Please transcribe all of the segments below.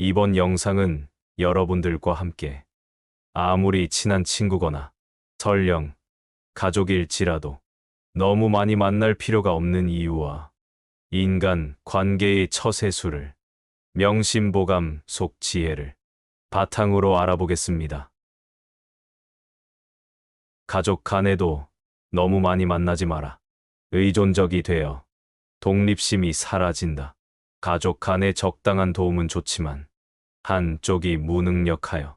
이번 영상은 여러분들과 함께 아무리 친한 친구거나 설령 가족일지라도 너무 많이 만날 필요가 없는 이유와 인간 관계의 처세술을 명심보감 속 지혜를 바탕으로 알아보겠습니다. 가족 간에도 너무 많이 만나지 마라. 의존적이 되어 독립심이 사라진다. 가족 간의 적당한 도움은 좋지만 한쪽이 무능력하여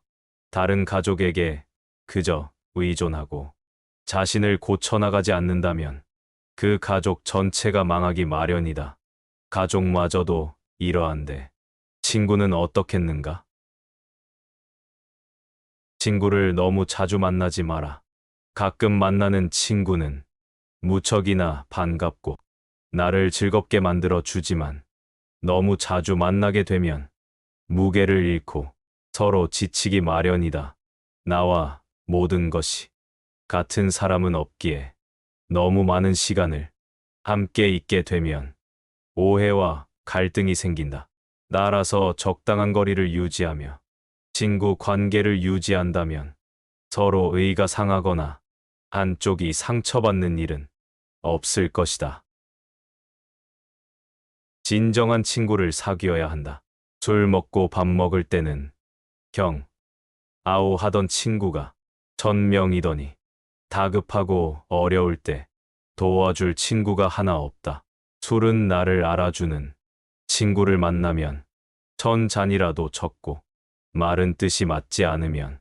다른 가족에게 그저 의존하고 자신을 고쳐나가지 않는다면 그 가족 전체가 망하기 마련이다. 가족마저도 이러한데 친구는 어떻겠는가? 친구를 너무 자주 만나지 마라. 가끔 만나는 친구는 무척이나 반갑고 나를 즐겁게 만들어 주지만 너무 자주 만나게 되면 무게를 잃고 서로 지치기 마련이다. 나와 모든 것이 같은 사람은 없기에 너무 많은 시간을 함께 있게 되면 오해와 갈등이 생긴다. 따라서 적당한 거리를 유지하며 친구 관계를 유지한다면 서로 의가 상하거나 한쪽이 상처받는 일은 없을 것이다. 진정한 친구를 사귀어야 한다. 술 먹고 밥 먹을 때는 아오 하던 친구가 1000명이더니 다급하고 어려울 때 도와줄 친구가 하나 없다. 술은 나를 알아주는 친구를 만나면 1000잔이라도 적고 말은 뜻이 맞지 않으면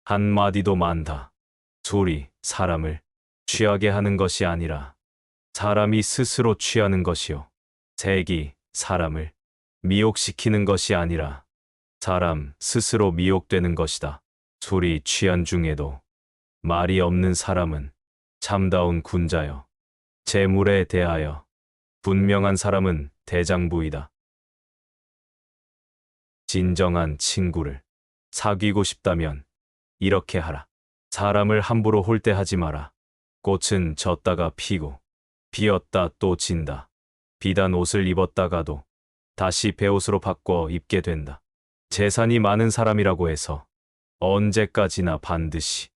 한마디도 많다. 술이 사람을 취하게 하는 것이 아니라 사람이 스스로 취하는 것이요. 색이 사람을 미혹시키는 것이 아니라 사람 스스로 미혹되는 것이다. 술이 취한 중에도 말이 없는 사람은 참다운 군자여. 재물에 대하여 분명한 사람은 대장부이다. 진정한 친구를 사귀고 싶다면 이렇게 하라. 사람을 함부로 홀대하지 마라. 꽃은 졌다가 피고 피었다 또 진다. 비단 옷을 입었다가도 다시 베옷으로 바꿔 입게 된다. 재산이 많은 사람이라고 해서 언제까지나 반드시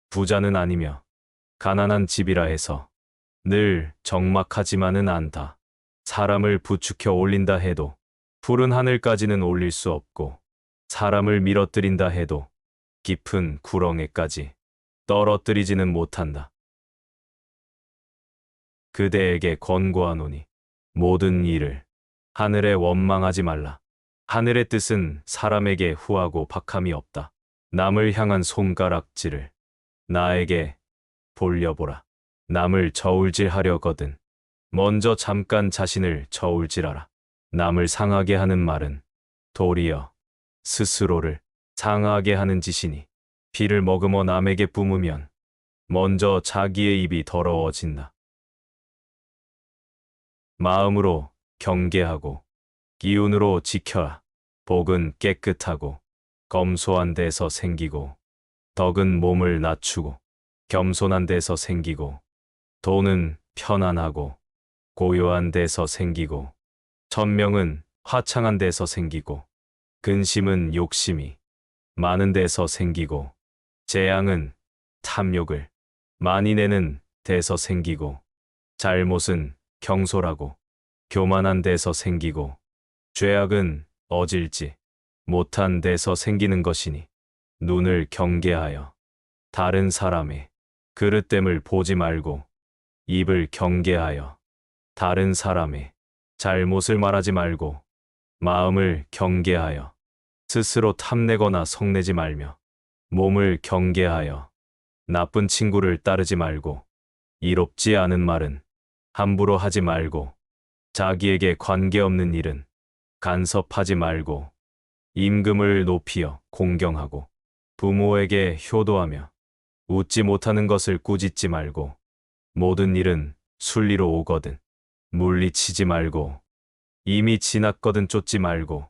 부자는 아니며 가난한 집이라 해서 늘 적막하지만은 않다. 사람을 부추겨 올린다 해도 푸른 하늘까지는 올릴 수 없고 사람을 밀어뜨린다 해도 깊은 구렁에까지 떨어뜨리지는 못한다. 그대에게 권고하노니 모든 일을 하늘에 원망하지 말라. 하늘의 뜻은 사람에게 후하고 박함이 없다. 남을 향한 손가락질을 나에게 돌려보라. 남을 저울질하려거든 먼저 잠깐 자신을 저울질하라. 남을 상하게 하는 말은 도리어 스스로를 상하게 하는 짓이니 피를 머금어 남에게 뿜으면 먼저 자기의 입이 더러워진다. 마음으로 경계하고 기운으로 지켜라. 복은 깨끗하고 검소한 데서 생기고 덕은 몸을 낮추고 겸손한 데서 생기고 돈은 편안하고 고요한 데서 생기고 천명은 화창한 데서 생기고 근심은 욕심이 많은 데서 생기고 재앙은 탐욕을 많이 내는 데서 생기고 잘못은 경솔하고 교만한 데서 생기고 죄악은 어질지 못한 데서 생기는 것이니 눈을 경계하여 다른 사람의 그릇됨을 보지 말고 입을 경계하여 다른 사람의 잘못을 말하지 말고 마음을 경계하여 스스로 탐내거나 성내지 말며 몸을 경계하여 나쁜 친구를 따르지 말고 이롭지 않은 말은 함부로 하지 말고 자기에게 관계없는 일은 간섭하지 말고 임금을 높이어 공경하고 부모에게 효도하며 웃지 못하는 것을 꾸짖지 말고 모든 일은 순리로 오거든 물리치지 말고 이미 지났거든 쫓지 말고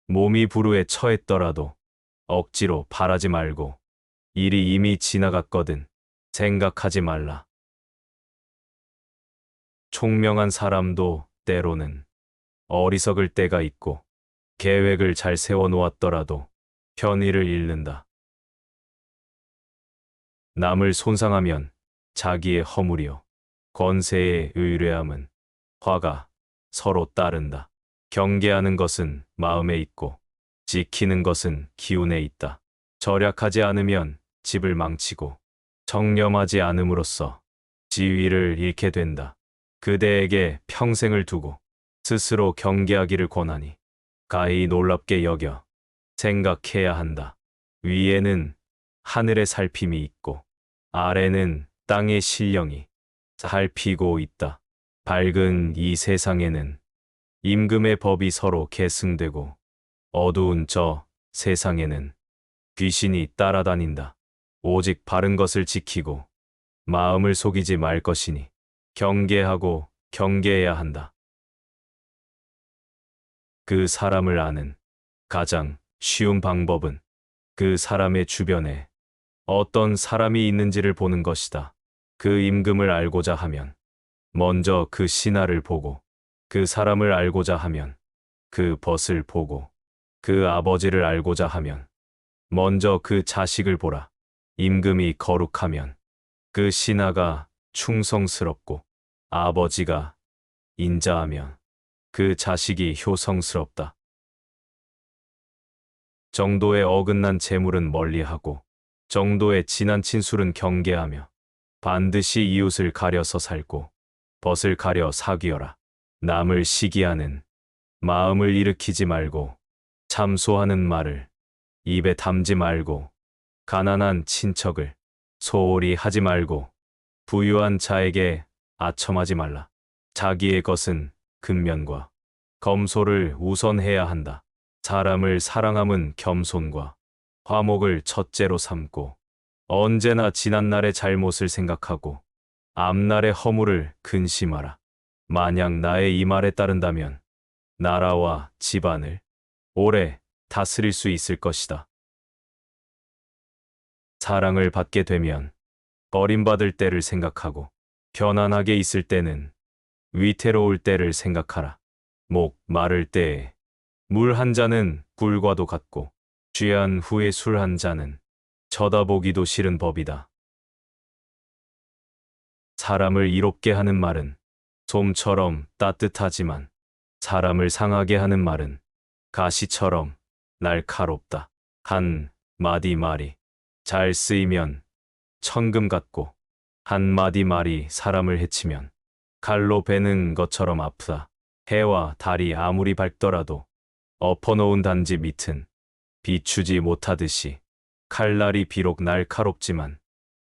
몸이 불우에 처했더라도 억지로 바라지 말고 일이 이미 지나갔거든 생각하지 말라. 총명한 사람도 때로는 어리석을 때가 있고 계획을 잘 세워놓았더라도 편의를 잃는다. 남을 손상하면 자기의 허물이요. 권세의 의뢰함은 화가 서로 따른다. 경계하는 것은 마음에 있고 지키는 것은 기운에 있다. 절약하지 않으면 집을 망치고 정념하지 않음으로써 지위를 잃게 된다. 그대에게 평생을 두고 스스로 경계하기를 권하니 가히 놀랍게 여겨 생각해야 한다. 위에는 하늘의 살핌이 있고 아래는 땅의 신령이 살피고 있다. 밝은 이 세상에는 임금의 법이 서로 계승되고 어두운 저 세상에는 귀신이 따라다닌다. 오직 바른 것을 지키고 마음을 속이지 말 것이니 경계하고 경계해야 한다. 그 사람을 아는 가장 쉬운 방법은 그 사람의 주변에 어떤 사람이 있는지를 보는 것이다. 그 임금을 알고자 하면 먼저 그 신하를 보고, 그 사람을 알고자 하면 그 벗을 보고, 그 아버지를 알고자 하면 먼저 그 자식을 보라. 임금이 거룩하면 그 신하가 충성스럽고, 아버지가 인자하면 그 자식이 효성스럽다. 정도에 어긋난 재물은 멀리하고 정도에 지난 친술은 경계하며 반드시 이웃을 가려서 살고 벗을 가려 사귀어라. 남을 시기하는 마음을 일으키지 말고 참소하는 말을 입에 담지 말고 가난한 친척을 소홀히 하지 말고 부유한 자에게 아첨하지 말라. 자기의 것은 근면과 검소를 우선해야 한다. 사람을 사랑함은 겸손과 화목을 첫째로 삼고 언제나 지난날의 잘못을 생각하고 앞날의 허물을 근심하라. 만약 나의 이 말에 따른다면 나라와 집안을 오래 다스릴 수 있을 것이다. 사랑을 받게 되면 버림받을 때를 생각하고 편안하게 있을 때는 위태로울 때를 생각하라. 목 마를 때에 물 한 잔은 꿀과도 같고 취한 후에 술 한 잔은 쳐다보기도 싫은 법이다. 사람을 이롭게 하는 말은 솜처럼 따뜻하지만 사람을 상하게 하는 말은 가시처럼 날카롭다. 한 마디 말이 잘 쓰이면 천금 같고 한 마디 말이 사람을 해치면 칼로 베는 것처럼 아프다. 해와 달이 아무리 밝더라도 엎어놓은 단지 밑은 비추지 못하듯이 칼날이 비록 날카롭지만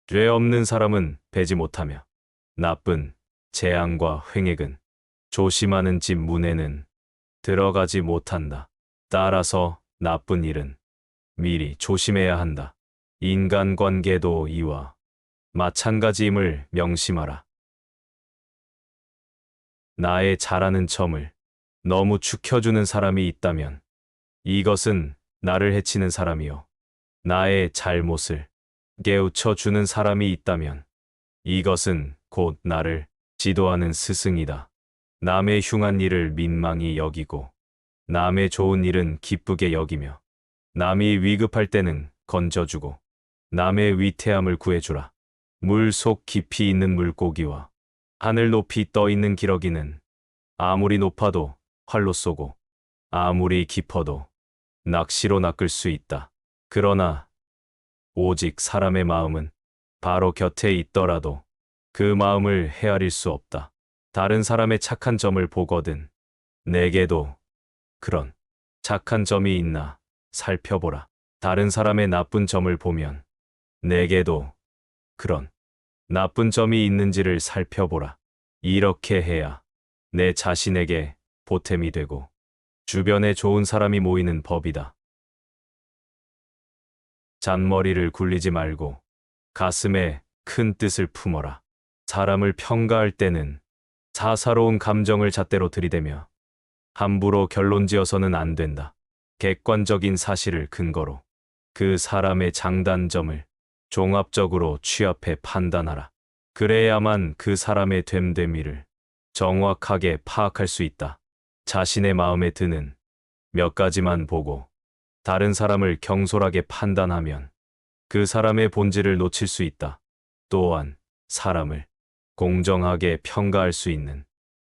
죄 없는 사람은 베지 못하며 나쁜 재앙과 횡액은 조심하는 집 문에는 들어가지 못한다. 따라서 나쁜 일은 미리 조심해야 한다. 인간관계도 이와 마찬가지임을 명심하라. 나의 잘하는 점을 너무 축혀주는 사람이 있다면 이것은 나를 해치는 사람이요. 나의 잘못을 깨우쳐주는 사람이 있다면 이것은 곧 나를 지도하는 스승이다. 남의 흉한 일을 민망히 여기고 남의 좋은 일은 기쁘게 여기며 남이 위급할 때는 건져주고 남의 위태함을 구해주라. 물 속 깊이 있는 물고기와 하늘 높이 떠 있는 기러기는 아무리 높아도 활로 쏘고 아무리 깊어도 낚시로 낚을 수 있다. 그러나 오직 사람의 마음은 바로 곁에 있더라도 그 마음을 헤아릴 수 없다. 다른 사람의 착한 점을 보거든 내게도 그런 착한 점이 있나 살펴보라. 다른 사람의 나쁜 점을 보면 내게도 그런 나쁜 점이 있는지를 살펴보라. 이렇게 해야 내 자신에게 보탬이 되고 주변에 좋은 사람이 모이는 법이다. 잔머리를 굴리지 말고 가슴에 큰 뜻을 품어라. 사람을 평가할 때는 사사로운 감정을 잣대로 들이대며 함부로 결론지어서는 안 된다. 객관적인 사실을 근거로 그 사람의 장단점을 종합적으로 취합해 판단하라. 그래야만 그 사람의 됨됨이를 정확하게 파악할 수 있다. 자신의 마음에 드는 몇 가지만 보고 다른 사람을 경솔하게 판단하면 그 사람의 본질을 놓칠 수 있다. 또한 사람을 공정하게 평가할 수 있는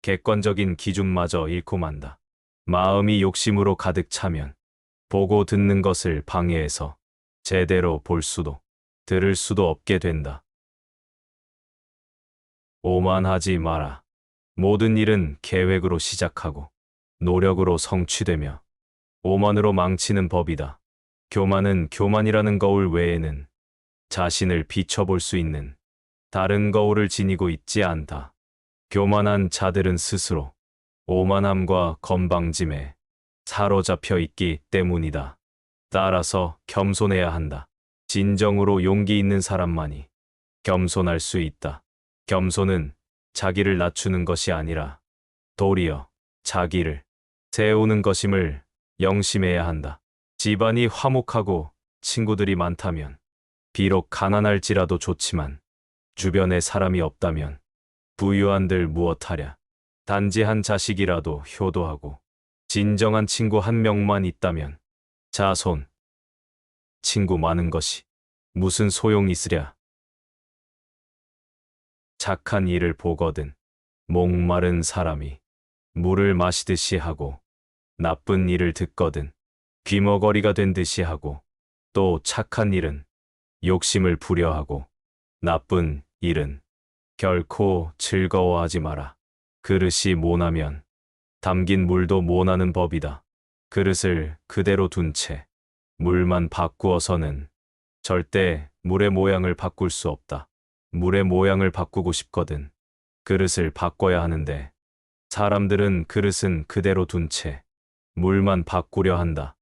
객관적인 기준마저 잃고 만다. 마음이 욕심으로 가득 차면 보고 듣는 것을 방해해서 제대로 볼 수도 들을 수도 없게 된다. 오만하지 마라. 모든 일은 계획으로 시작하고 노력으로 성취되며 오만으로 망치는 법이다. 교만은 교만이라는 거울 외에는 자신을 비춰볼 수 있는 다른 거울을 지니고 있지 않다. 교만한 자들은 스스로 오만함과 건방짐에 사로잡혀 있기 때문이다. 따라서 겸손해야 한다. 진정으로 용기 있는 사람만이 겸손할 수 있다. 겸손은 자기를 낮추는 것이 아니라 도리어 자기를 세우는 것임을 명심해야 한다. 집안이 화목하고 친구들이 많다면 비록 가난할지라도 좋지만 주변에 사람이 없다면 부유한들 무엇하랴. 단지 한 자식이라도 효도하고 진정한 친구 한 명만 있다면 자손, 친구 많은 것이 무슨 소용이 있으랴. 착한 일을 보거든 목마른 사람이 물을 마시듯이 하고 나쁜 일을 듣거든 귀머거리가 된 듯이 하고 또 착한 일은 욕심을 부려하고 나쁜 일은 결코 즐거워하지 마라. 그릇이 모나면 담긴 물도 모나는 법이다. 그릇을 그대로 둔 채 물만 바꾸어서는 절대 물의 모양을 바꿀 수 없다. 물의 모양을 바꾸고 싶거든 그릇을 바꿔야 하는데 사람들은 그릇은 그대로 둔 채 물만 바꾸려 한다.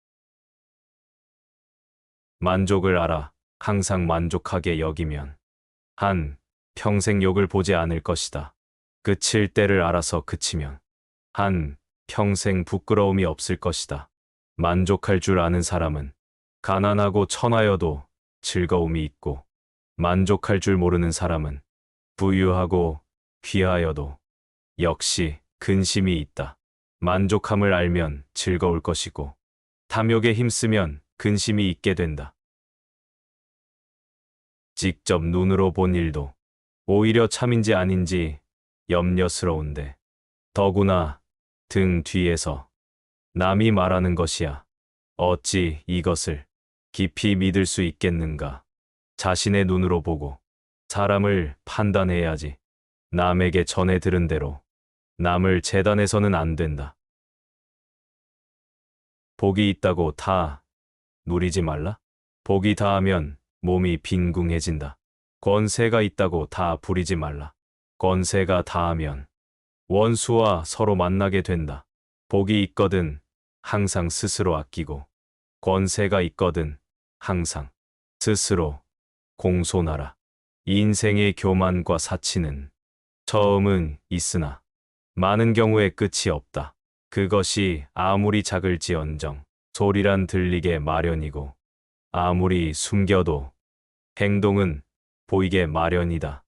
만족을 알아 항상 만족하게 여기면 한 평생 욕을 보지 않을 것이다. 그칠 때를 알아서 그치면 한 평생 부끄러움이 없을 것이다. 만족할 줄 아는 사람은 가난하고 천하여도 즐거움이 있고 만족할 줄 모르는 사람은 부유하고 귀하여도 역시 근심이 있다. 만족함을 알면 즐거울 것이고 탐욕에 힘쓰면 근심이 있게 된다. 직접 눈으로 본 일도 오히려 참인지 아닌지 염려스러운데 더구나 등 뒤에서 남이 말하는 것이야. 어찌 이것을 깊이 믿을 수 있겠는가. 자신의 눈으로 보고 사람을 판단해야지. 남에게 전해 들은 대로 남을 재단해서는 안 된다. 복이 있다고 다 누리지 말라. 복이 다하면 몸이 빈궁해진다. 권세가 있다고 다 부리지 말라. 권세가 다하면 원수와 서로 만나게 된다. 복이 있거든 항상 스스로 아끼고 권세가 있거든 항상 스스로 공손하라. 인생의 교만과 사치는 처음은 있으나 많은 경우에 끝이 없다. 그것이 아무리 작을지언정 소리란 들리게 마련이고 아무리 숨겨도 행동은 보이게 마련이다.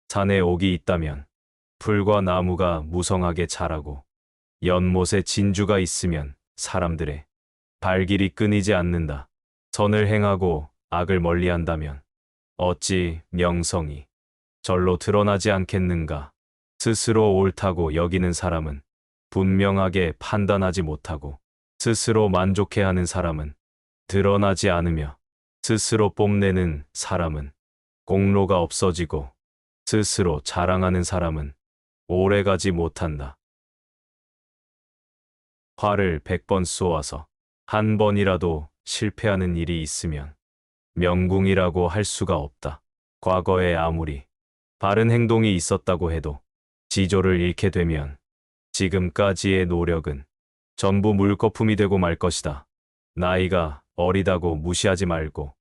산에 옥이 있다면 풀과 나무가 무성하게 자라고 연못에 진주가 있으면 사람들의 발길이 끊이지 않는다. 선을 행하고 악을 멀리한다면 어찌 명성이 절로 드러나지 않겠는가. 스스로 옳다고 여기는 사람은 분명하게 판단하지 못하고 스스로 만족해하는 사람은 드러나지 않으며 스스로 뽐내는 사람은 공로가 없어지고 스스로 자랑하는 사람은 오래가지 못한다. 화를 100번 쏘아서 한 번이라도 실패하는 일이 있으면 명궁이라고 할 수가 없다. 과거에 아무리 바른 행동이 있었다고 해도 지조를 잃게 되면 지금까지의 노력은 전부 물거품이 되고 말 것이다. 나이가 어리다고 무시하지 말고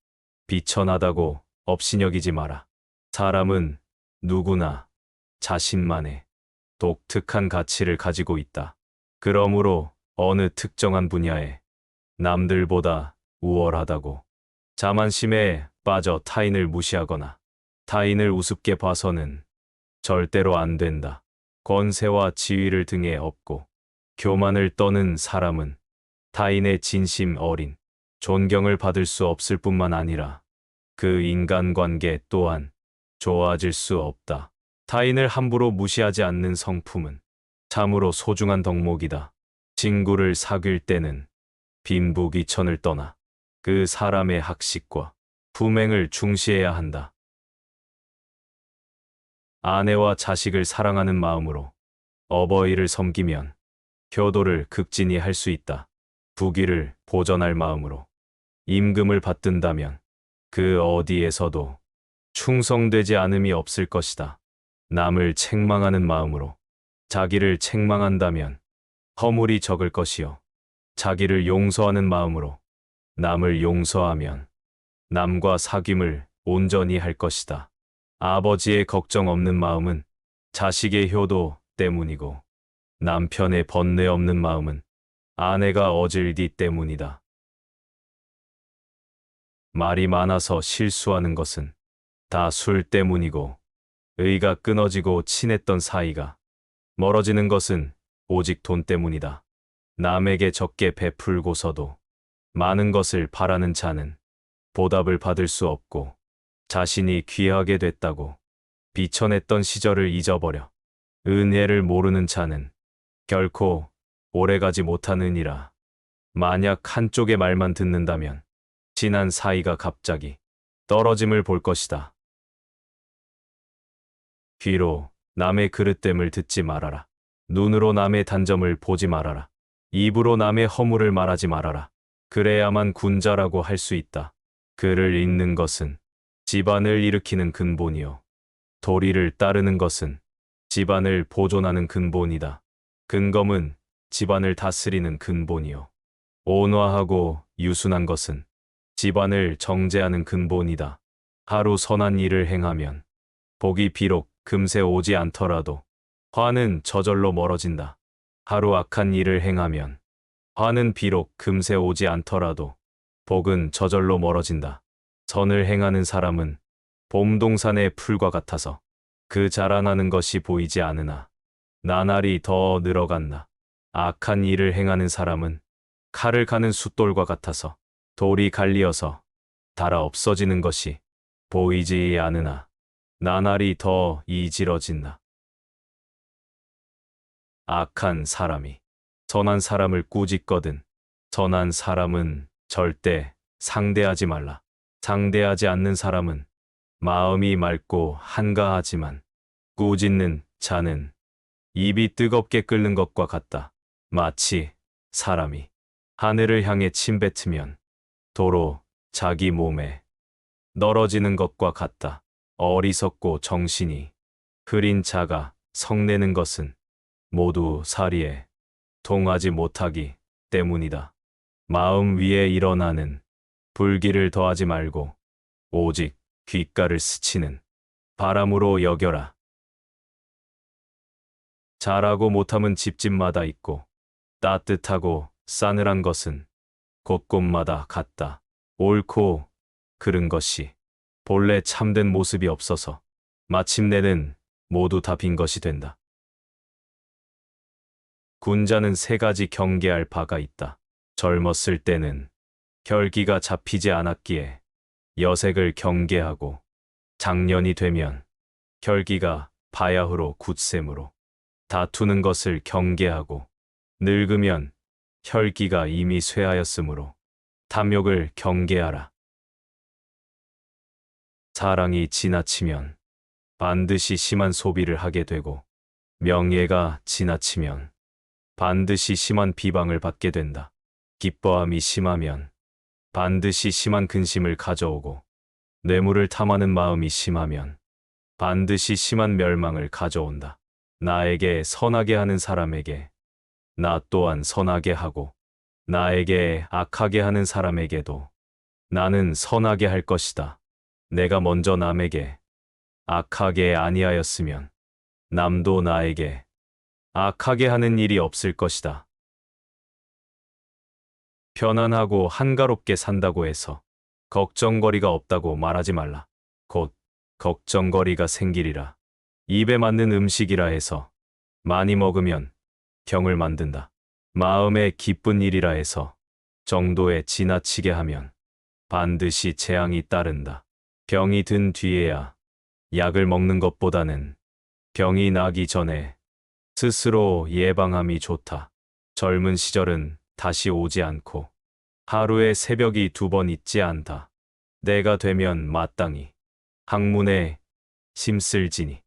비천하다고 업신여기지 마라. 사람은 누구나 자신만의 독특한 가치를 가지고 있다. 그러므로 어느 특정한 분야에 남들보다 우월하다고 자만심에 빠져 타인을 무시하거나 타인을 우습게 봐서는 절대로 안 된다. 권세와 지위를 등에 업고 교만을 떠는 사람은 타인의 진심 어린 존경을 받을 수 없을 뿐만 아니라 그 인간관계 또한 좋아질 수 없다. 타인을 함부로 무시하지 않는 성품은 참으로 소중한 덕목이다. 친구를 사귈 때는 빈부귀천을 떠나 그 사람의 학식과 품행을 중시해야 한다. 아내와 자식을 사랑하는 마음으로 어버이를 섬기면 효도를 극진히 할 수 있다. 부귀를 보전할 마음으로 임금을 받든다면 그 어디에서도 충성되지 않음이 없을 것이다. 남을 책망하는 마음으로 자기를 책망한다면 허물이 적을 것이요. 자기를 용서하는 마음으로 남을 용서하면 남과 사귐을 온전히 할 것이다. 아버지의 걱정 없는 마음은 자식의 효도 때문이고 남편의 번뇌 없는 마음은 아내가 어질디 때문이다. 말이 많아서 실수하는 것은 다 술 때문이고 의가 끊어지고 친했던 사이가 멀어지는 것은 오직 돈 때문이다. 남에게 적게 베풀고서도 많은 것을 바라는 자는 보답을 받을 수 없고 자신이 귀하게 됐다고 비천했던 시절을 잊어버려 은혜를 모르는 자는 결코 오래가지 못하느니라. 만약 한쪽의 말만 듣는다면 친한 사이가 갑자기 떨어짐을 볼 것이다. 귀로 남의 그릇됨을 듣지 말아라. 눈으로 남의 단점을 보지 말아라. 입으로 남의 허물을 말하지 말아라. 그래야만 군자라고 할 수 있다. 글을 읽는 것은 집안을 일으키는 근본이요. 도리를 따르는 것은 집안을 보존하는 근본이다. 근검은 집안을 다스리는 근본이요. 온화하고 유순한 것은 집안을 정제하는 근본이다. 하루 선한 일을 행하면 복이 비록 금세 오지 않더라도 화는 저절로 멀어진다. 하루 악한 일을 행하면 화는 비록 금세 오지 않더라도 복은 저절로 멀어진다. 선을 행하는 사람은 봄동산의 풀과 같아서 그 자라나는 것이 보이지 않으나 나날이 더 늘어간다. 악한 일을 행하는 사람은 칼을 가는 숫돌과 같아서 돌이 갈리어서 닳아 없어지는 것이 보이지 않으나 나날이 더 이질어진다. 악한 사람이 선한 사람을 꾸짖거든 선한 사람은 절대 상대하지 말라. 상대하지 않는 사람은 마음이 맑고 한가하지만 꾸짖는 자는 입이 뜨겁게 끓는 것과 같다. 마치 사람이 하늘을 향해 침뱉으면 도로 자기 몸에 널어지는 것과 같다. 어리석고 정신이 흐린 자가 성내는 것은 모두 사리에 동하지 못하기 때문이다. 마음 위에 일어나는 불길을 더하지 말고 오직 귓가를 스치는 바람으로 여겨라. 잘하고 못함은 집집마다 있고 따뜻하고 싸늘한 것은 곳곳마다 같다. 옳고 그른 것이 본래 참된 모습이 없어서 마침내는 모두 다 빈 것이 된다. 군자는 세 가지 경계할 바가 있다. 젊었을 때는 결기가 잡히지 않았기에 여색을 경계하고 장년이 되면 결기가 바야흐로 굳셈으로 다투는 것을 경계하고 늙으면 혈기가 이미 쇠하였으므로 탐욕을 경계하라. 사랑이 지나치면 반드시 심한 소비를 하게 되고 명예가 지나치면 반드시 심한 비방을 받게 된다. 기뻐함이 심하면 반드시 심한 근심을 가져오고 뇌물을 탐하는 마음이 심하면 반드시 심한 멸망을 가져온다. 나에게 선하게 하는 사람에게 나 또한 선하게 하고 나에게 악하게 하는 사람에게도 나는 선하게 할 것이다. 내가 먼저 남에게 악하게 아니하였으면 남도 나에게 악하게 하는 일이 없을 것이다. 편안하고 한가롭게 산다고 해서 걱정거리가 없다고 말하지 말라. 곧 걱정거리가 생기리라. 입에 맞는 음식이라 해서 많이 먹으면 병을 만든다. 마음에 기쁜 일이라 해서 정도에 지나치게 하면 반드시 재앙이 따른다. 병이 든 뒤에야 약을 먹는 것보다는 병이 나기 전에 스스로 예방함이 좋다. 젊은 시절은 다시 오지 않고 하루에 새벽이 2번 있지 않다. 내가 되면 마땅히 학문에 힘쓸지니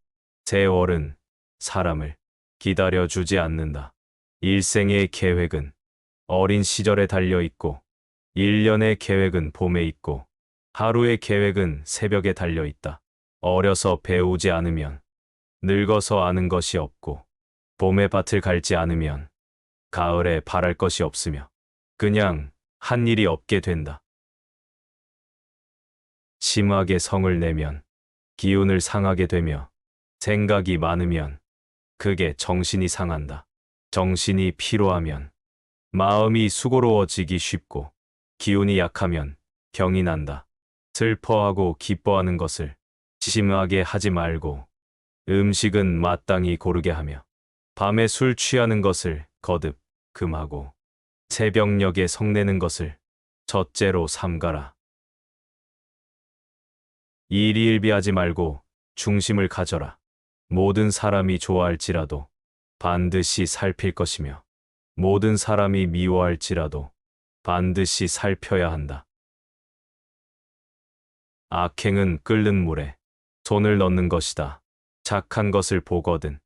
세월은 사람을 기다려주지 않는다. 일생의 계획은 어린 시절에 달려 있고 1년의 계획은 봄에 있고 하루의 계획은 새벽에 달려 있다. 어려서 배우지 않으면 늙어서 아는 것이 없고 봄에 밭을 갈지 않으면 가을에 바랄 것이 없으며 그냥 한 일이 없게 된다. 심하게 성을 내면 기운을 상하게 되며 생각이 많으면 그게 정신이 상한다. 정신이 피로하면 마음이 수고로워지기 쉽고 기운이 약하면 병이 난다. 슬퍼하고 기뻐하는 것을 심하게 하지 말고 음식은 마땅히 고르게 하며 밤에 술 취하는 것을 거듭 금하고 새벽녘에 성내는 것을 첫째로 삼가라. 일희일비하지 말고 중심을 가져라. 모든 사람이 좋아할지라도 반드시 살필 것이며 모든 사람이 미워할지라도 반드시 살펴야 한다. 악행은 끓는 물에 손을 넣는 것이다. 착한 것을 보거든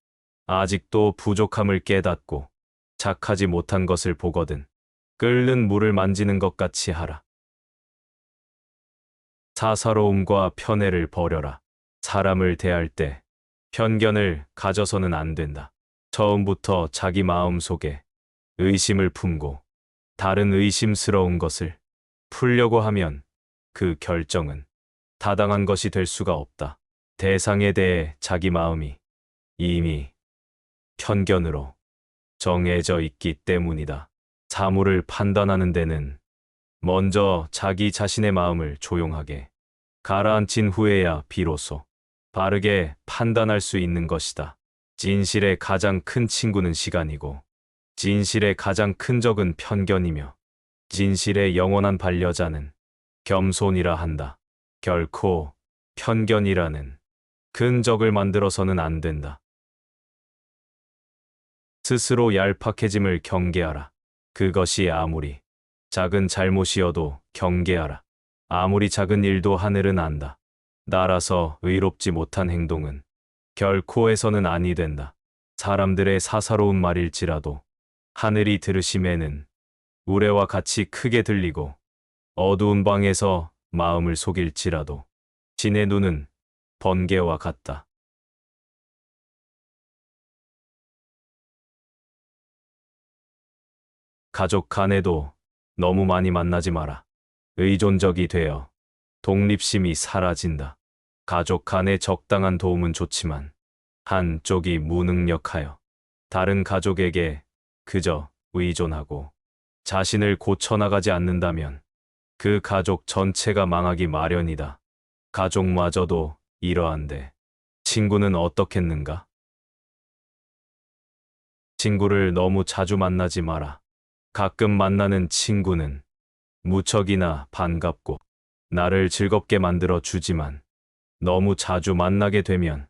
아직도 부족함을 깨닫고 착하지 못한 것을 보거든 끓는 물을 만지는 것 같이 하라. 사사로움과 편애를 버려라. 사람을 대할 때 편견을 가져서는 안 된다. 처음부터 자기 마음 속에 의심을 품고 다른 의심스러운 것을 풀려고 하면 그 결정은 타당한 것이 될 수가 없다. 대상에 대해 자기 마음이 이미 편견으로 정해져 있기 때문이다. 사물을 판단하는 데는 먼저 자기 자신의 마음을 조용하게 가라앉힌 후에야 비로소 바르게 판단할 수 있는 것이다. 진실의 가장 큰 친구는 시간이고 진실의 가장 큰 적은 편견이며 진실의 영원한 반려자는 겸손이라 한다. 결코 편견이라는 큰 적을 만들어서는 안 된다. 스스로 얄팍해짐을 경계하라. 그것이 아무리 작은 잘못이어도 경계하라. 아무리 작은 일도 하늘은 안다. 날아서 의롭지 못한 행동은 결코 해서는 아니 된다. 사람들의 사사로운 말일지라도 하늘이 들으심에는 우레와 같이 크게 들리고 어두운 방에서 마음을 속일지라도 신의 눈은 번개와 같다. 가족 간에도 너무 많이 만나지 마라. 의존적이 되어 독립심이 사라진다. 가족 간의 적당한 도움은 좋지만 한쪽이 무능력하여 다른 가족에게 그저 의존하고 자신을 고쳐나가지 않는다면 그 가족 전체가 망하기 마련이다. 가족마저도 이러한데 친구는 어떻겠는가? 친구를 너무 자주 만나지 마라. 가끔 만나는 친구는 무척이나 반갑고 나를 즐겁게 만들어 주지만 너무 자주 만나게 되면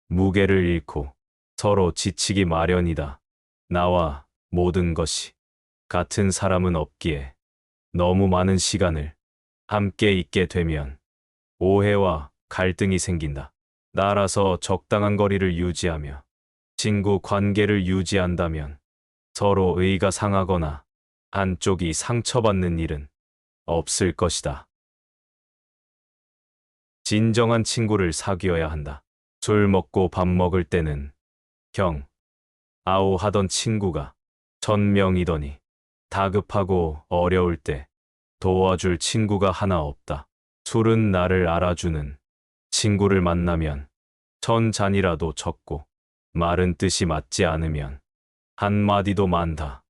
무게를 잃고 서로 지치기 마련이다. 나와 모든 것이 같은 사람은 없기에 너무 많은 시간을 함께 있게 되면 오해와 갈등이 생긴다. 따라서 적당한 거리를 유지하며 친구 관계를 유지한다면 서로 의가 상하거나 한쪽이 상처받는 일은 없을 것이다. 진정한 친구를 사귀어야 한다. 술 먹고 밥 먹을 때는 형, 아오 하던 친구가 1000명이더니 다급하고 어려울 때 도와줄 친구가 하나 없다. 술은 나를 알아주는 친구를 만나면 1000잔이라도 적고 말은 뜻이 맞지 않으면 한마디도 많다.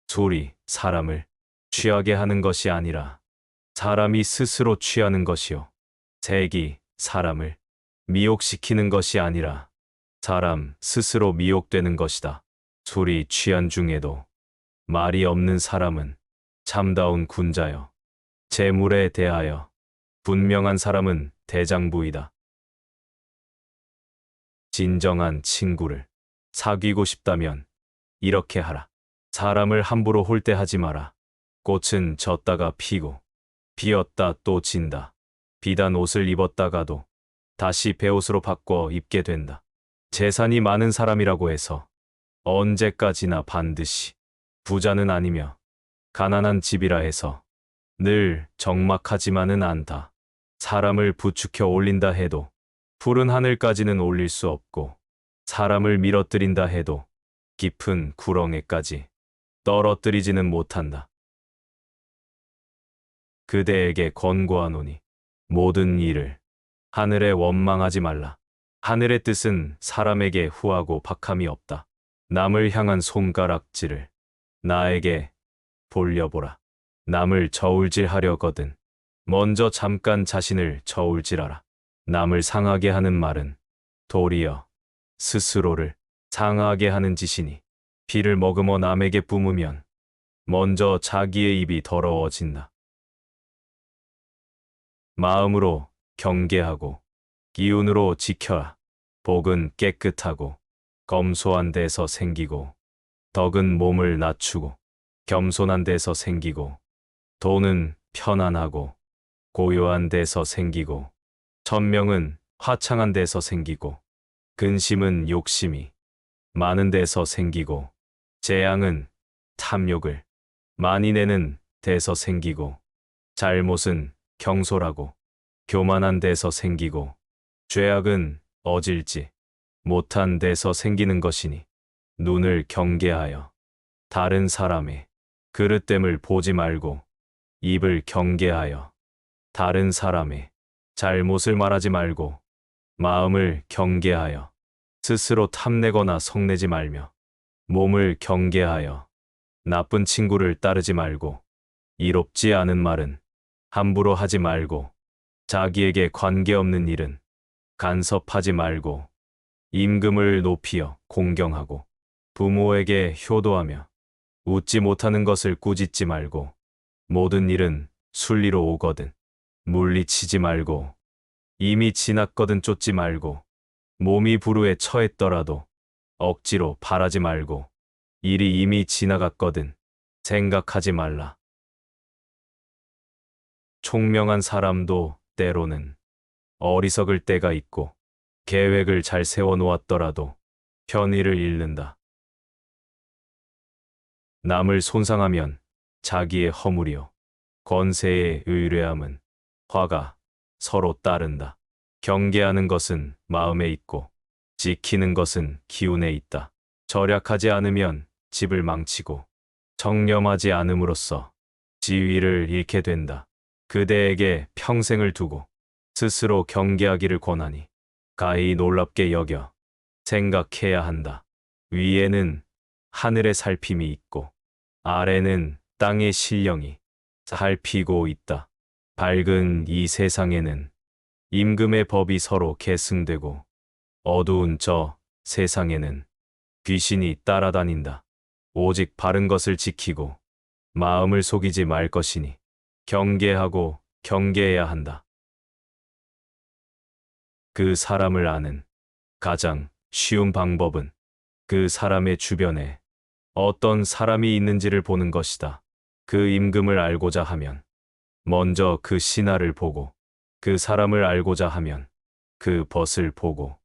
술이 사람을 취하게 하는 것이 아니라 사람이 스스로 취하는 것이요. 색이 사람을 미혹시키는 것이 아니라 사람 스스로 미혹되는 것이다. 술이 취한 중에도 말이 없는 사람은 참다운 군자여. 재물에 대하여 분명한 사람은 대장부이다. 진정한 친구를 사귀고 싶다면 이렇게 하라. 사람을 함부로 홀대하지 마라. 꽃은 졌다가 피고 피었다 또 진다. 비단 옷을 입었다가도 다시 베옷으로 바꿔 입게 된다. 재산이 많은 사람이라고 해서 언제까지나 반드시 부자는 아니며 가난한 집이라 해서 늘 적막하지만은 않다. 사람을 부추겨 올린다 해도 푸른 하늘까지는 올릴 수 없고 사람을 밀어뜨린다 해도 깊은 구렁에까지 떨어뜨리지는 못한다. 그대에게 권고하노니 모든 일을 하늘에 원망하지 말라. 하늘의 뜻은 사람에게 후하고 박함이 없다. 남을 향한 손가락질을 나에게 돌려보라. 남을 저울질하려거든 먼저 잠깐 자신을 저울질하라. 남을 상하게 하는 말은 도리어 스스로를 상하게 하는 짓이니 피를 머금어 남에게 뿜으면 먼저 자기의 입이 더러워진다. 마음으로 경계하고 기운으로 지켜라. 복은 깨끗하고 검소한 데서 생기고 덕은 몸을 낮추고 겸손한 데서 생기고 돈은 편안하고 고요한 데서 생기고 천명은 화창한 데서 생기고 근심은 욕심이 많은 데서 생기고 재앙은 탐욕을 많이 내는 데서 생기고 잘못은 경솔하고 교만한 데서 생기고 죄악은 어질지 못한 데서 생기는 것이니 눈을 경계하여 다른 사람의 그릇됨을 보지 말고 입을 경계하여 다른 사람의 잘못을 말하지 말고 마음을 경계하여 스스로 탐내거나 성내지 말며 몸을 경계하여 나쁜 친구를 따르지 말고 이롭지 않은 말은 함부로 하지 말고 자기에게 관계없는 일은 간섭하지 말고 임금을 높이어 공경하고 부모에게 효도하며 웃지 못하는 것을 꾸짖지 말고 모든 일은 순리로 오거든 물리치지 말고 이미 지났거든 쫓지 말고 몸이 불우에 처했더라도 억지로 바라지 말고 일이 이미 지나갔거든 생각하지 말라. 총명한 사람도 때로는 어리석을 때가 있고 계획을 잘 세워놓았더라도 편의를 잃는다. 남을 손상하면 자기의 허물이요 권세의 의뢰함은 화가 서로 따른다. 경계하는 것은 마음에 있고 지키는 것은 기운에 있다. 절약하지 않으면 집을 망치고 정념하지 않음으로써 지위를 잃게 된다. 그대에게 평생을 두고 스스로 경계하기를 권하니 가히 놀랍게 여겨 생각해야 한다. 위에는 하늘의 살핌이 있고 아래는 땅의 신령이 살피고 있다. 밝은 이 세상에는 임금의 법이 서로 계승되고 어두운 저 세상에는 귀신이 따라다닌다. 오직 바른 것을 지키고 마음을 속이지 말 것이니 경계하고 경계해야 한다. 그 사람을 아는 가장 쉬운 방법은 그 사람의 주변에 어떤 사람이 있는지를 보는 것이다. 그 임금을 알고자 하면 먼저 그 신하를 보고 그 사람을 알고자 하면 그 벗을 보고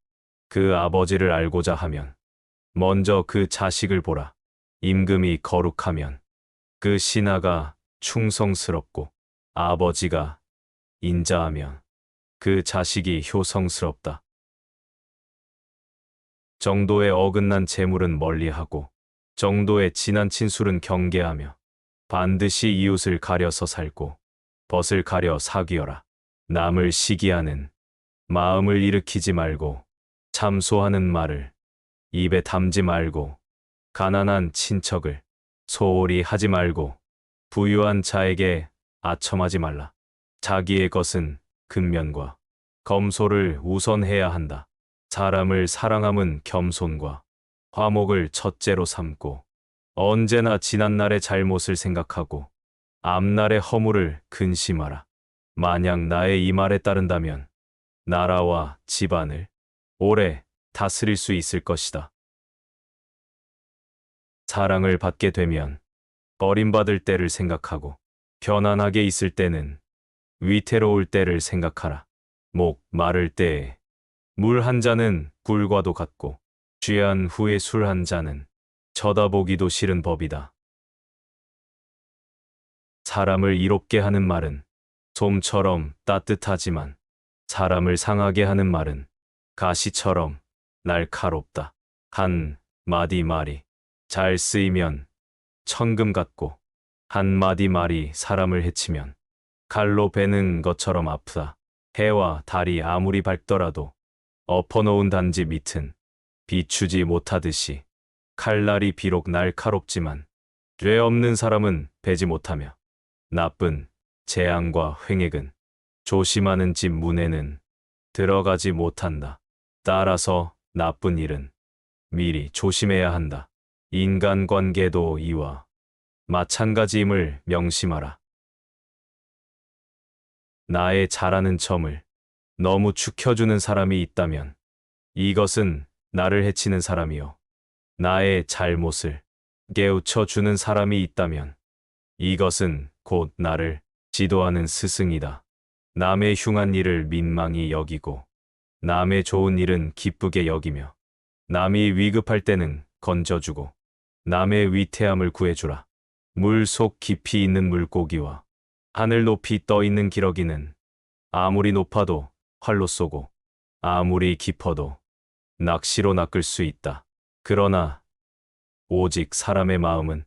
그 아버지를 알고자 하면 먼저 그 자식을 보라. 임금이 거룩하면 그 신하가 충성스럽고 아버지가 인자하면 그 자식이 효성스럽다. 정도에 어긋난 재물은 멀리하고 정도에 지나친 술은 경계하며 반드시 이웃을 가려서 살고 벗을 가려 사귀어라. 남을 시기하는 마음을 일으키지 말고 참소하는 말을 입에 담지 말고 가난한 친척을 소홀히 하지 말고 부유한 자에게 아첨하지 말라. 자기의 것은 근면과 검소를 우선해야 한다. 사람을 사랑함은 겸손과 화목을 첫째로 삼고 언제나 지난날의 잘못을 생각하고 앞날의 허물을 근심하라. 만약 나의 이 말에 따른다면 나라와 집안을 오래 다스릴 수 있을 것이다. 사랑을 받게 되면 버림받을 때를 생각하고 편안하게 있을 때는 위태로울 때를 생각하라. 목 마를 때에 물 한 잔은 꿀과도 같고 취한 후에 술 한 잔은 쳐다보기도 싫은 법이다. 사람을 이롭게 하는 말은 솜처럼 따뜻하지만 사람을 상하게 하는 말은 가시처럼 날카롭다. 한 마디 말이 잘 쓰이면 천금 같고 한 마디 말이 사람을 해치면 칼로 베는 것처럼 아프다. 해와 달이 아무리 밝더라도 엎어놓은 단지 밑은 비추지 못하듯이 칼날이 비록 날카롭지만 죄 없는 사람은 베지 못하며 나쁜 재앙과 횡액은 조심하는 집 문에는 들어가지 못한다. 따라서 나쁜 일은 미리 조심해야 한다. 인간관계도 이와 마찬가지임을 명심하라. 나의 잘하는 점을 너무 축혀주는 사람이 있다면 이것은 나를 해치는 사람이요. 나의 잘못을 깨우쳐 주는 사람이 있다면 이것은 곧 나를 지도하는 스승이다. 남의 흉한 일을 민망히 여기고 남의 좋은 일은 기쁘게 여기며 남이 위급할 때는 건져주고 남의 위태함을 구해주라. 물 속 깊이 있는 물고기와 하늘 높이 떠 있는 기러기는 아무리 높아도 활로 쏘고 아무리 깊어도 낚시로 낚을 수 있다. 그러나 오직 사람의 마음은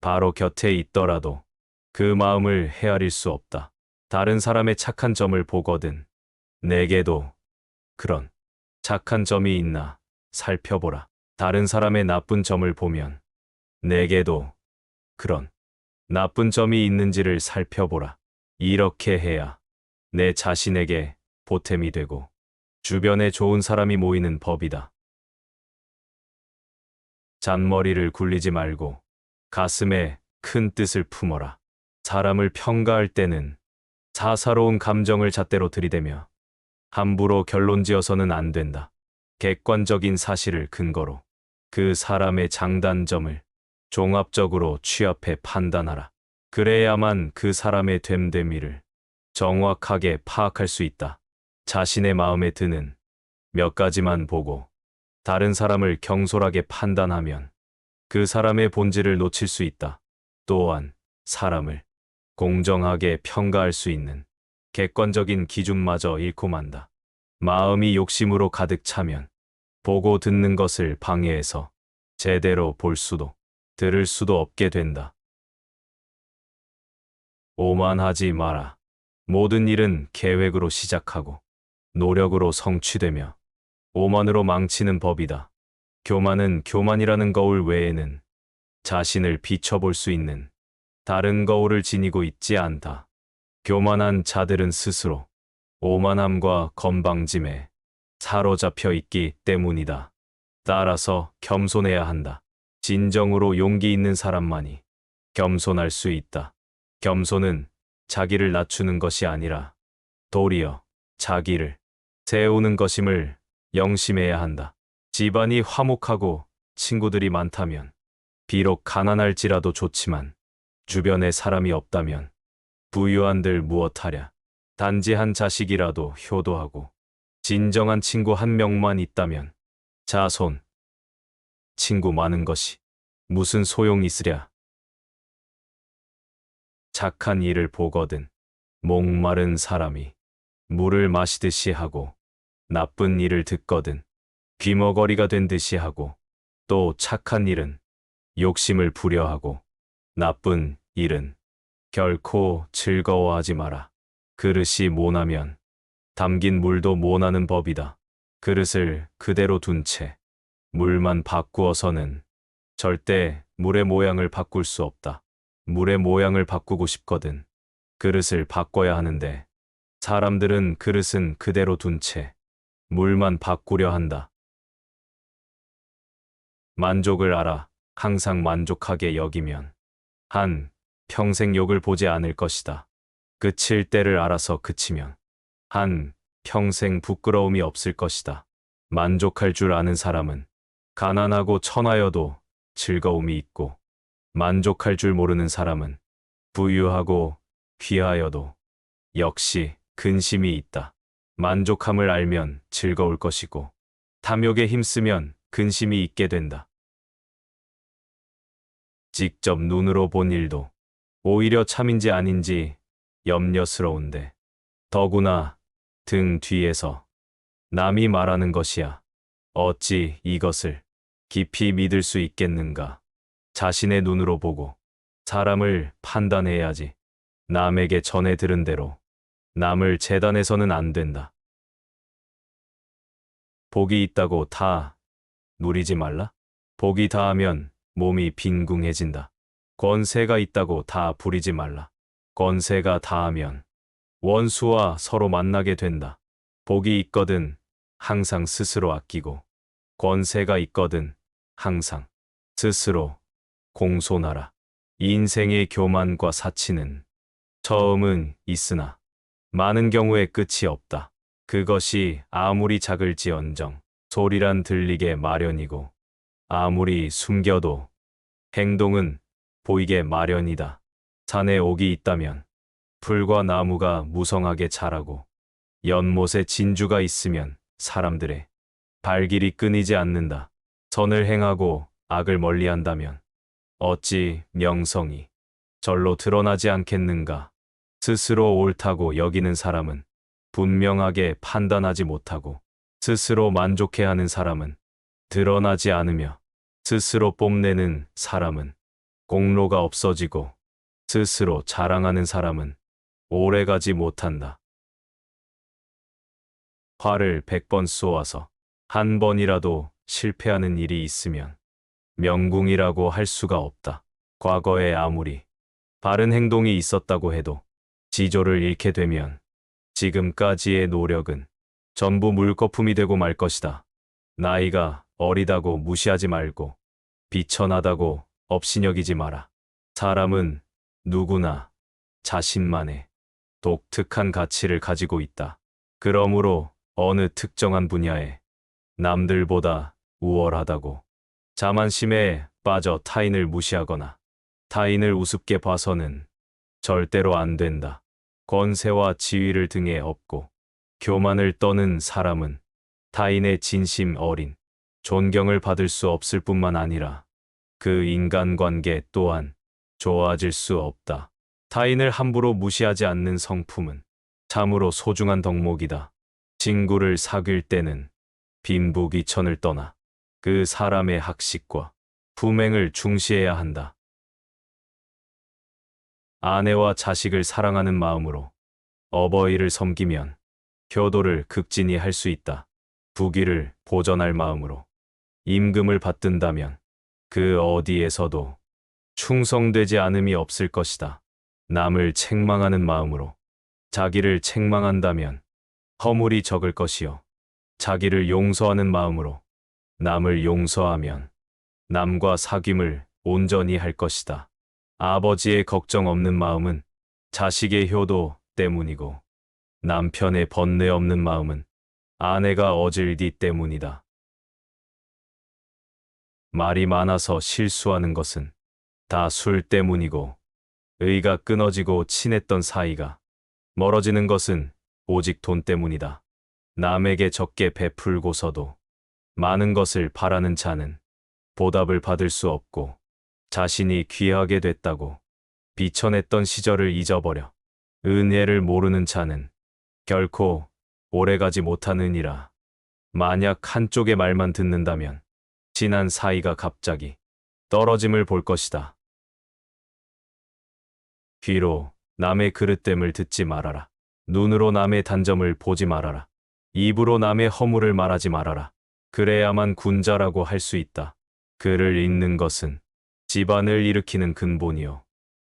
바로 곁에 있더라도 그 마음을 헤아릴 수 없다. 다른 사람의 착한 점을 보거든 내게도 그런 착한 점이 있나 살펴보라. 다른 사람의 나쁜 점을 보면 내게도 그런 나쁜 점이 있는지를 살펴보라. 이렇게 해야 내 자신에게 보탬이 되고 주변에 좋은 사람이 모이는 법이다. 잔머리를 굴리지 말고 가슴에 큰 뜻을 품어라. 사람을 평가할 때는 사사로운 감정을 잣대로 들이대며 함부로 결론지어서는 안 된다. 객관적인 사실을 근거로 그 사람의 장단점을 종합적으로 취합해 판단하라. 그래야만 그 사람의 됨됨이를 정확하게 파악할 수 있다. 자신의 마음에 드는 몇 가지만 보고 다른 사람을 경솔하게 판단하면 그 사람의 본질을 놓칠 수 있다. 또한 사람을 공정하게 평가할 수 있는 객관적인 기준마저 잃고 만다. 마음이 욕심으로 가득 차면 보고 듣는 것을 방해해서 제대로 볼 수도 들을 수도 없게 된다. 오만하지 마라. 모든 일은 계획으로 시작하고 노력으로 성취되며 오만으로 망치는 법이다. 교만은 교만이라는 거울 외에는 자신을 비춰볼 수 있는 다른 거울을 지니고 있지 않다. 교만한 자들은 스스로 오만함과 건방짐에 사로잡혀 있기 때문이다. 따라서 겸손해야 한다. 진정으로 용기 있는 사람만이 겸손할 수 있다. 겸손은 자기를 낮추는 것이 아니라 도리어 자기를 세우는 것임을 영심해야 한다. 집안이 화목하고 친구들이 많다면 비록 가난할지라도 좋지만 주변에 사람이 없다면 부유한들 무엇하랴. 단지 한 자식이라도 효도하고 진정한 친구 한 명만 있다면 자손, 친구 많은 것이 무슨 소용이 있으랴. 착한 일을 보거든 목마른 사람이 물을 마시듯이 하고 나쁜 일을 듣거든 귀머거리가 된 듯이 하고 또 착한 일은 욕심을 부려하고 나쁜 일은 결코 즐거워하지 마라. 그릇이 모나면 담긴 물도 모나는 법이다. 그릇을 그대로 둔 채 물만 바꾸어서는 절대 물의 모양을 바꿀 수 없다. 물의 모양을 바꾸고 싶거든 그릇을 바꿔야 하는데 사람들은 그릇은 그대로 둔 채 물만 바꾸려 한다. 만족을 알아 항상 만족하게 여기면 한 평생 욕을 보지 않을 것이다. 그칠 때를 알아서 그치면 한 평생 부끄러움이 없을 것이다. 만족할 줄 아는 사람은 가난하고 천하여도 즐거움이 있고, 만족할 줄 모르는 사람은 부유하고 귀하여도 역시 근심이 있다. 만족함을 알면 즐거울 것이고, 탐욕에 힘쓰면 근심이 있게 된다. 직접 눈으로 본 일도 오히려 참인지 아닌지 염려스러운데, 더구나 등 뒤에서 남이 말하는 것이야. 어찌 이것을 깊이 믿을 수 있겠는가? 자신의 눈으로 보고 사람을 판단해야지. 남에게 전해 들은 대로 남을 재단해서는 안 된다. 복이 있다고 다 누리지 말라. 복이 다하면 몸이 빈궁해진다. 권세가 있다고 다 부리지 말라. 권세가 다하면 원수와 서로 만나게 된다. 복이 있거든 항상 스스로 아끼고, 권세가 있거든 항상 스스로 공손하라. 인생의 교만과 사치는 처음은 있으나 많은 경우에 끝이 없다. 그것이 아무리 작을지언정 소리란 들리게 마련이고, 아무리 숨겨도 행동은 보이게 마련이다. 산에 옥이 있다면 풀과 나무가 무성하게 자라고, 연못에 진주가 있으면 사람들의 발길이 끊이지 않는다. 선을 행하고 악을 멀리한다면 어찌 명성이 절로 드러나지 않겠는가? 스스로 옳다고 여기는 사람은 분명하게 판단하지 못하고, 스스로 만족해하는 사람은 드러나지 않으며, 스스로 뽐내는 사람은 공로가 없어지고, 스스로 자랑하는 사람은 오래가지 못한다. 화를 100번 쏘아서 한 번이라도 실패하는 일이 있으면 명궁이라고 할 수가 없다. 과거에 아무리 바른 행동이 있었다고 해도 지조를 잃게 되면 지금까지의 노력은 전부 물거품이 되고 말 것이다. 나이가 어리다고 무시하지 말고, 비천하다고 업신여기지 마라. 사람은 누구나 자신만의 독특한 가치를 가지고 있다. 그러므로 어느 특정한 분야에 남들보다 우월하다고 자만심에 빠져 타인을 무시하거나 타인을 우습게 봐서는 절대로 안 된다. 권세와 지위를 등에 업고 교만을 떠는 사람은 타인의 진심 어린 존경을 받을 수 없을 뿐만 아니라 그 인간관계 또한 좋아질 수 없다. 타인을 함부로 무시하지 않는 성품은 참으로 소중한 덕목이다. 친구를 사귈 때는 빈부귀천을 떠나 그 사람의 학식과 품행을 중시해야 한다. 아내와 자식을 사랑하는 마음으로 어버이를 섬기면 효도를 극진히 할 수 있다. 부귀를 보전할 마음으로 임금을 받든다면 그 어디에서도 충성되지 않음이 없을 것이다. 남을 책망하는 마음으로 자기를 책망한다면 허물이 적을 것이요, 자기를 용서하는 마음으로 남을 용서하면 남과 사귐을 온전히 할 것이다. 아버지의 걱정 없는 마음은 자식의 효도 때문이고, 남편의 번뇌 없는 마음은 아내가 어질디 때문이다. 말이 많아서 실수하는 것은 다 술 때문이고, 의가 끊어지고 친했던 사이가 멀어지는 것은 오직 돈 때문이다. 남에게 적게 베풀고서도 많은 것을 바라는 자는 보답을 받을 수 없고, 자신이 귀하게 됐다고 비천했던 시절을 잊어버려 은혜를 모르는 자는 결코 오래가지 못하느니라. 만약 한쪽의 말만 듣는다면 친한 사이가 갑자기 떨어짐을 볼 것이다. 귀로 남의 그릇됨을 듣지 말아라. 눈으로 남의 단점을 보지 말아라. 입으로 남의 허물을 말하지 말아라. 그래야만 군자라고 할 수 있다. 글을 읽는 것은 집안을 일으키는 근본이요,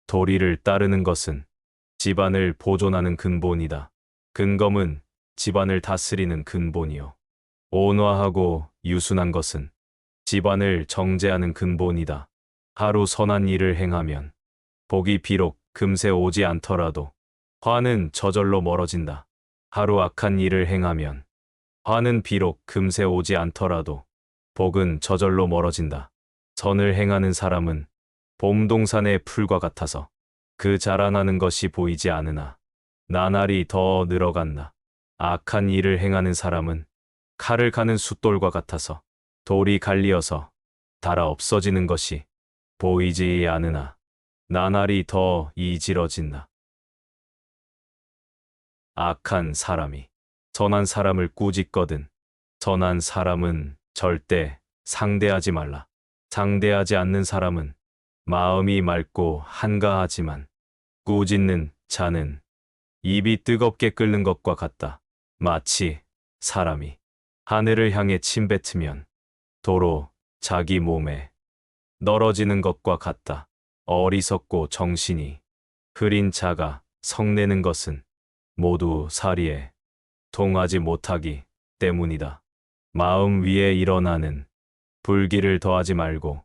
도리를 따르는 것은 집안을 보존하는 근본이다. 근검은 집안을 다스리는 근본이요, 온화하고 유순한 것은 집안을 정제하는 근본이다. 하루 선한 일을 행하면 복이 비록 금세 오지 않더라도 화는 저절로 멀어진다. 하루 악한 일을 행하면 화는 비록 금세 오지 않더라도 복은 저절로 멀어진다. 선을 행하는 사람은 봄동산의 풀과 같아서 그 자라나는 것이 보이지 않으나 나날이 더 늘어간다. 악한 일을 행하는 사람은 칼을 가는 숫돌과 같아서 돌이 갈리어서 닳아 없어지는 것이 보이지 않으나 나날이 더 이질어진다. 악한 사람이 선한 사람을 꾸짖거든 선한 사람은 절대 상대하지 말라. 상대하지 않는 사람은 마음이 맑고 한가하지만 꾸짖는 자는 입이 뜨겁게 끓는 것과 같다. 마치 사람이 하늘을 향해 침뱉으면 도로 자기 몸에 널어지는 것과 같다. 어리석고 정신이 흐린 자가 성내는 것은 모두 사리에 통하지 못하기 때문이다. 마음 위에 일어나는 불길을 더하지 말고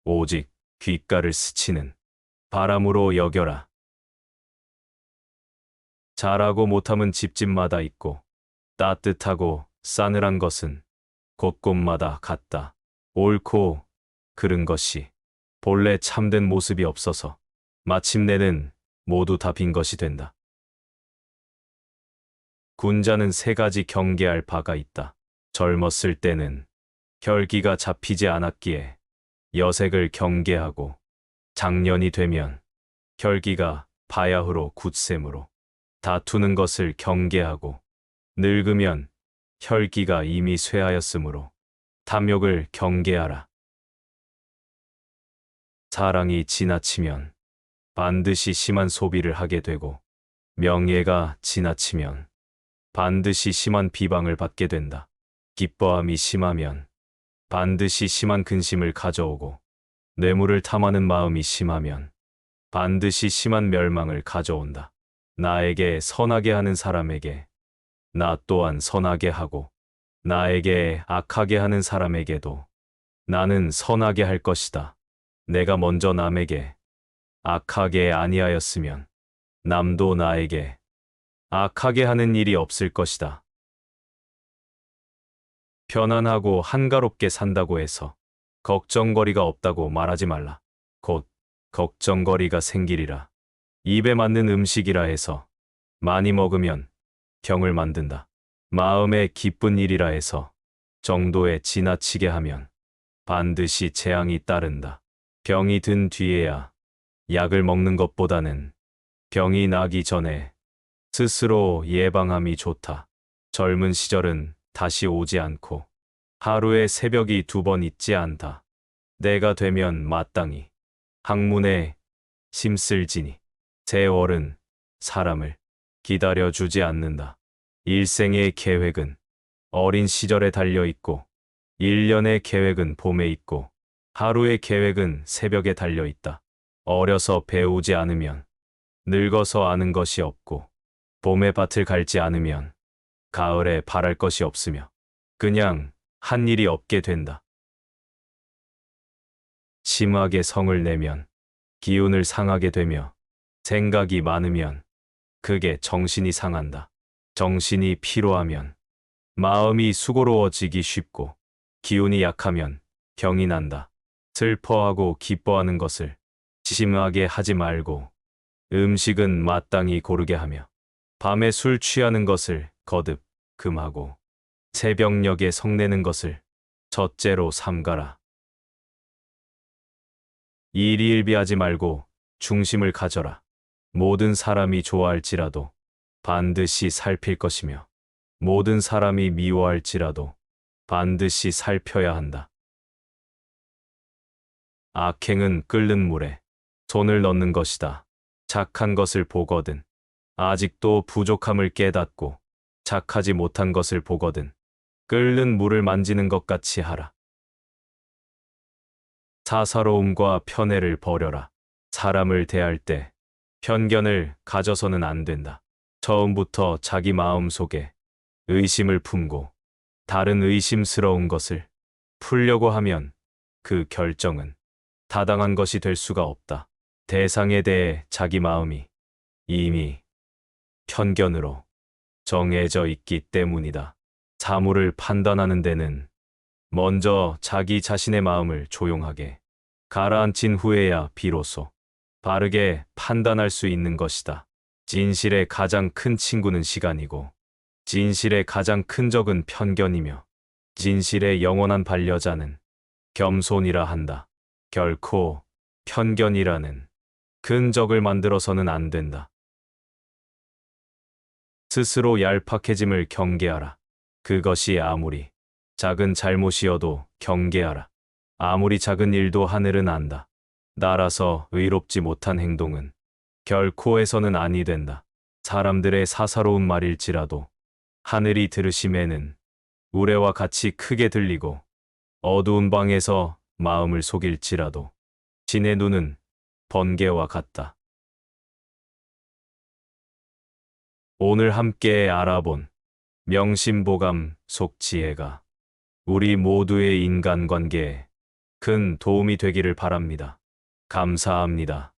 오직 귓가를 스치는 바람으로 여겨라. 잘하고 못함은 집집마다 있고 따뜻하고 싸늘한 것은 곳곳마다 같다. 옳고 그른 것이 본래 참된 모습이 없어서 마침내는 모두 다 빈 것이 된다. 군자는 세 가지 경계할 바가 있다. 젊었을 때는 혈기가 잡히지 않았기에 여색을 경계하고 장년이 되면 혈기가 바야흐로 굳셈으로 다투는 것을 경계하고 늙으면 혈기가 이미 쇠하였으므로 탐욕을 경계하라. 사랑이 지나치면 반드시 심한 소비를 하게 되고 명예가 지나치면 반드시 심한 비방을 받게 된다. 기뻐함이 심하면 반드시 심한 근심을 가져오고 뇌물을 탐하는 마음이 심하면 반드시 심한 멸망을 가져온다. 나에게 선하게 하는 사람에게 나 또한 선하게 하고 나에게 악하게 하는 사람에게도 나는 선하게 할 것이다. 내가 먼저 남에게 악하게 아니하였으면 남도 나에게 악하게 하는 일이 없을 것이다. 편안하고 한가롭게 산다고 해서 걱정거리가 없다고 말하지 말라. 곧 걱정거리가 생기리라. 입에 맞는 음식이라 해서 많이 먹으면 병을 만든다. 마음에 기쁜 일이라 해서 정도에 지나치게 하면 반드시 재앙이 따른다. 병이 든 뒤에야 약을 먹는 것보다는 병이 나기 전에 스스로 예방함이 좋다. 젊은 시절은 다시 오지 않고 하루에 새벽이 2번 있지 않다. 내가 되면 마땅히 학문에 심쓸지니 세월은 사람을 기다려주지 않는다. 일생의 계획은 어린 시절에 달려있고 1년의 계획은 봄에 있고 하루의 계획은 새벽에 달려있다. 어려서 배우지 않으면 늙어서 아는 것이 없고 봄에 밭을 갈지 않으면 가을에 바랄 것이 없으며 그냥 한 일이 없게 된다. 심하게 성을 내면 기운을 상하게 되며 생각이 많으면 그게 정신이 상한다. 정신이 피로하면 마음이 수고로워지기 쉽고 기운이 약하면 병이 난다. 슬퍼하고 기뻐하는 것을 심하게 하지 말고 음식은 마땅히 고르게 하며 밤에 술 취하는 것을 거듭 금하고 새벽녘에 성내는 것을 첫째로 삼가라. 일희일비하지 말고 중심을 가져라. 모든 사람이 좋아할지라도 반드시 살필 것이며 모든 사람이 미워할지라도 반드시 살펴야 한다. 악행은 끓는 물에 손을 넣는 것이다. 착한 것을 보거든 아직도 부족함을 깨닫고 착하지 못한 것을 보거든 끓는 물을 만지는 것 같이 하라. 사사로움과 편애를 버려라. 사람을 대할 때 편견을 가져서는 안 된다. 처음부터 자기 마음 속에 의심을 품고 다른 의심스러운 것을 풀려고 하면 그 결정은 타당한 것이 될 수가 없다. 대상에 대해 자기 마음이 이미 편견으로 정해져 있기 때문이다. 사물을 판단하는 데는 먼저 자기 자신의 마음을 조용하게 가라앉힌 후에야 비로소 바르게 판단할 수 있는 것이다. 진실의 가장 큰 친구는 시간이고, 진실의 가장 큰 적은 편견이며, 진실의 영원한 반려자는 겸손이라 한다. 결코 편견이라는 큰 적을 만들어서는 안 된다. 스스로 얄팍해짐을 경계하라. 그것이 아무리 작은 잘못이어도 경계하라. 아무리 작은 일도 하늘은 안다. 나라서 의롭지 못한 행동은 결코 해서는 아니 된다. 사람들의 사사로운 말일지라도 하늘이 들으심에는 우레와 같이 크게 들리고, 어두운 방에서 마음을 속일지라도 신의 눈은 번개와 같다. 오늘 함께 알아본 명심보감 속지혜가 우리 모두의 인간관계에 큰 도움이 되기를 바랍니다. 감사합니다.